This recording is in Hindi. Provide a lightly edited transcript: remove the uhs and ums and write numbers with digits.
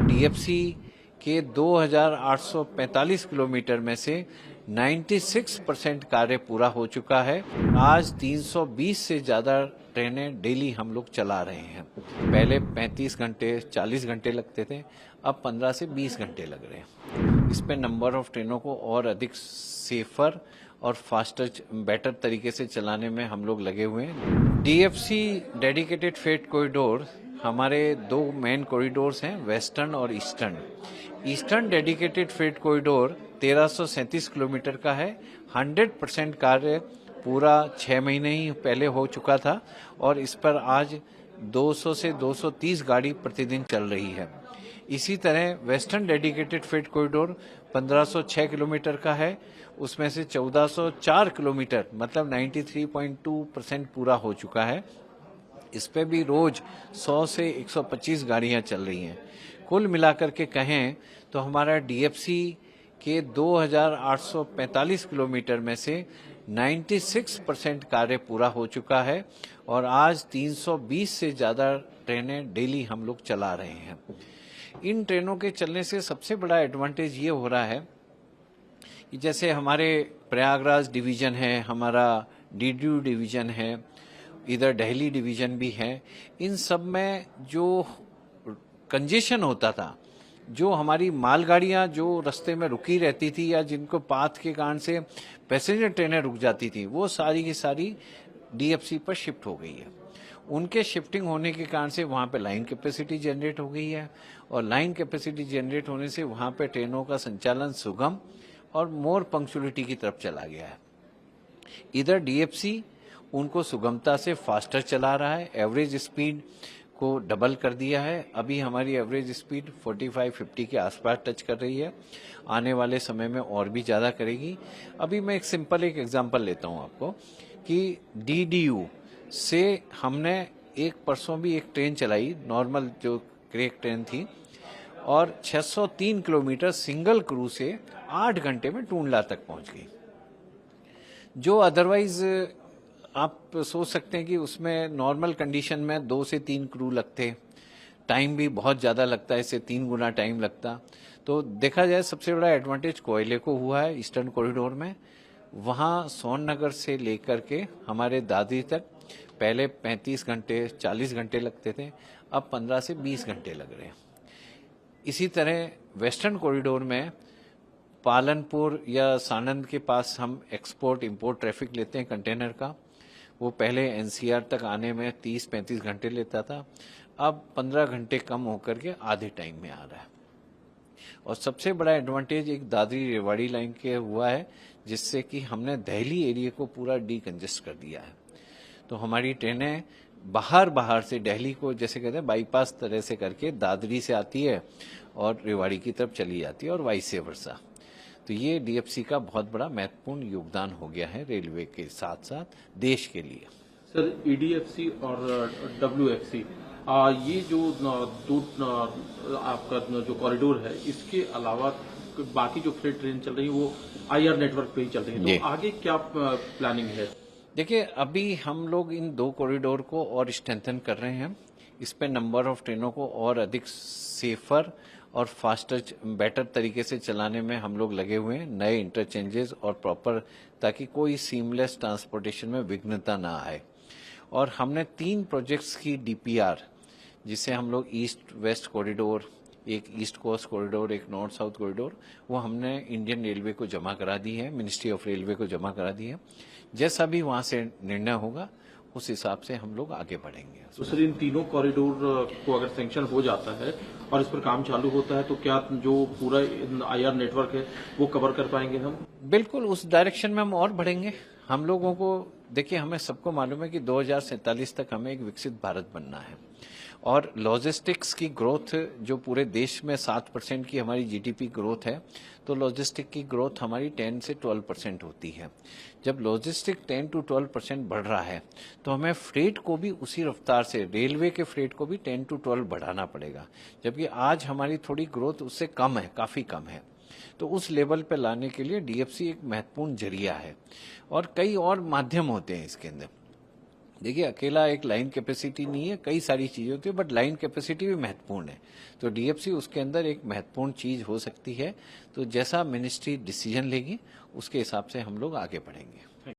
डीएफसी के 2,845 किलोमीटर में से 96% कार्य पूरा हो चुका है। आज 320 से ज़्यादा ट्रेनें डेली हम लोग चला रहे हैं। पहले 35 घंटे 40 घंटे लगते थे, अब 15 से 20 घंटे लग रहे हैं। इस पे नंबर ऑफ ट्रेनों को और अधिक सेफर और फास्टर बेटर तरीके से चलाने में हम लोग लगे हुए हैं। डीएफसी डेडिकेटेड फ्रेट कॉरिडोर हमारे दो मेन कॉरिडोर्स हैं, वेस्टर्न और eastern. Eastern dedicated freight corridor 1337 kilometre का है। 100% कार्य पूरा 6 महीने ही पहले हो चुका था और इस पर आज 200 से 230 गाड़ी प्रतिदिन चल रही है। इसी तरह western dedicated freight corridor 1506 kilometre का है, उसमें से 1404 किलोमीटर मतलब 93.2% पूरा हो चुका है। इस पे भी रोज 100 से 125 गाड़ियां चल रही हैं। कुल मिलाकर के कहें तो हमारा डीएफसी के 2,845 किलोमीटर में से 96% कार्य पूरा हो चुका है और आज 320 से ज़्यादा ट्रेनें डेली हम लोग चला रहे हैं। इन ट्रेनों के चलने से सबसे बड़ा एडवांटेज ये हो रहा है कि जैसे हमारे प्रयागराज डिवीज़न है, हमारा डीडीयू डिवीज़न है, इधर दिल्ली डिवीज़न भी है, इन सब में जो कंजेशन होता था, जो हमारी मालगाड़ियां जो रास्ते में रुकी रहती थी या जिनको पाथ के कारण से पैसेंजर ट्रेनें रुक जाती थी, वो सारी की सारी डीएफसी पर शिफ्ट हो गई है। उनके शिफ्टिंग होने के कारण से वहाँ पे लाइन कैपेसिटी जनरेट हो गई है और लाइन कैपेसिटी जनरेट होने से वहाँ पे ट्रेनों का संचालन सुगम और मोर पंक्चुअलिटी की तरफ चला गया है। इधर डीएफसी उनको सुगमता से फास्टर चला रहा है, एवरेज स्पीड को डबल कर दिया है। अभी हमारी एवरेज स्पीड 45-50 के आसपास टच कर रही है, आने वाले समय में और भी ज़्यादा करेगी। अभी मैं एक सिंपल एग्जांपल लेता हूँ आपको कि डीडीयू से हमने परसों भी एक ट्रेन चलाई, नॉर्मल जो क्रेक ट्रेन थी, और 603 किलोमीटर सिंगल क्रू से 8 घंटे में टूंडला तक पहुंच गई। जो अदरवाइज आप सोच सकते हैं कि उसमें नॉर्मल कंडीशन में 2 से 3 क्रू लगते, टाइम भी बहुत ज़्यादा लगता है, इससे 3 गुना टाइम लगता। तो देखा जाए सबसे बड़ा एडवांटेज कोयले को हुआ है ईस्टर्न कॉरिडोर में। वहाँ सोननगर से लेकर के हमारे दादरी तक पहले 35 घंटे 40 घंटे लगते थे, अब 15 से 20 घंटे लग रहे हैं। इसी तरह वेस्टर्न कॉरिडोर में पालनपुर या सानंद के पास हम एक्सपोर्ट इंपोर्ट ट्रैफिक लेते हैं कंटेनर का, वो पहले एनसीआर तक आने में 30-35 घंटे लेता था, अब 15 घंटे कम होकर के आधे टाइम में आ रहा है। और सबसे बड़ा एडवांटेज एक दादरी रेवाड़ी लाइन के हुआ है, जिससे कि हमने दिल्ली एरिया को पूरा डीकंजेस्ट कर दिया है। तो हमारी ट्रेनें बाहर से दिल्ली को जैसे कहते हैं बाईपास तरह से करके दादरी से आती है और रेवाड़ी की तरफ चली जाती है और वाइस वर्सा। तो ये डीएफसी का बहुत बड़ा महत्वपूर्ण योगदान हो गया है रेलवे के साथ साथ देश के लिए। सर, ईडीएफसी और डब्ल्यूएफसी ये जो दो आपका जो कॉरिडोर है, इसके अलावा बाकी जो फ्रेट ट्रेन चल रही है वो आईआर नेटवर्क पे ही चल रही है, तो आगे क्या प्लानिंग है? देखिए, अभी हम लोग इन 2 कॉरिडोर को और स्ट्रेंथन कर रहे हैं। इस पे नंबर ऑफ ट्रेनों को और अधिक सेफर और फास्टर बेटर तरीके से चलाने में हम लोग लगे हुए हैं, नए इंटरचेंजेस और प्रॉपर, ताकि कोई सीमलेस ट्रांसपोर्टेशन में विघ्नता ना आए। और हमने 3 प्रोजेक्ट्स की डीपीआर, जिसे हम लोग ईस्ट वेस्ट कॉरिडोर, एक ईस्ट कोस्ट कॉरिडोर, एक नॉर्थ साउथ कॉरिडोर, वो हमने इंडियन रेलवे को जमा करा दी है, मिनिस्ट्री ऑफ रेलवे को जमा करा दी है। जैसा भी वहां से निर्णय होगा उस हिसाब से हम लोग आगे बढ़ेंगे। तो सर, इन तीनों कॉरिडोर को अगर सैंक्शन हो जाता है और इस पर काम चालू होता है तो क्या जो पूरा आईआर नेटवर्क है वो कवर कर पाएंगे हम? बिल्कुल, उस डायरेक्शन में हम और बढ़ेंगे। हम लोगों को देखिए, हमें सबको मालूम है कि 2047 तक हमें एक विकसित भारत बनना है और लॉजिस्टिक्स की ग्रोथ जो पूरे देश में 7% की हमारी जीडीपी ग्रोथ है, तो लॉजिस्टिक की ग्रोथ हमारी 10 से 12% होती है। जब लॉजिस्टिक 10 to 12% बढ़ रहा है तो हमें फ्रेट को भी उसी रफ्तार से, रेलवे के फ्रेट को भी 10 to 12 बढ़ाना पड़ेगा, जबकि आज हमारी थोड़ी ग्रोथ उससे कम है, काफ़ी कम है। तो उस लेवल पे लाने के लिए डीएफसी एक महत्वपूर्ण जरिया है और कई और माध्यम होते हैं इसके अंदर। देखिए, अकेला एक लाइन कैपेसिटी नहीं है, कई सारी चीजें होती है, बट लाइन कैपेसिटी भी महत्वपूर्ण है। तो डीएफसी उसके अंदर एक महत्वपूर्ण चीज हो सकती है। तो जैसा मिनिस्ट्री डिसीजन लेगी उसके हिसाब से हम लोग आगे बढ़ेंगे।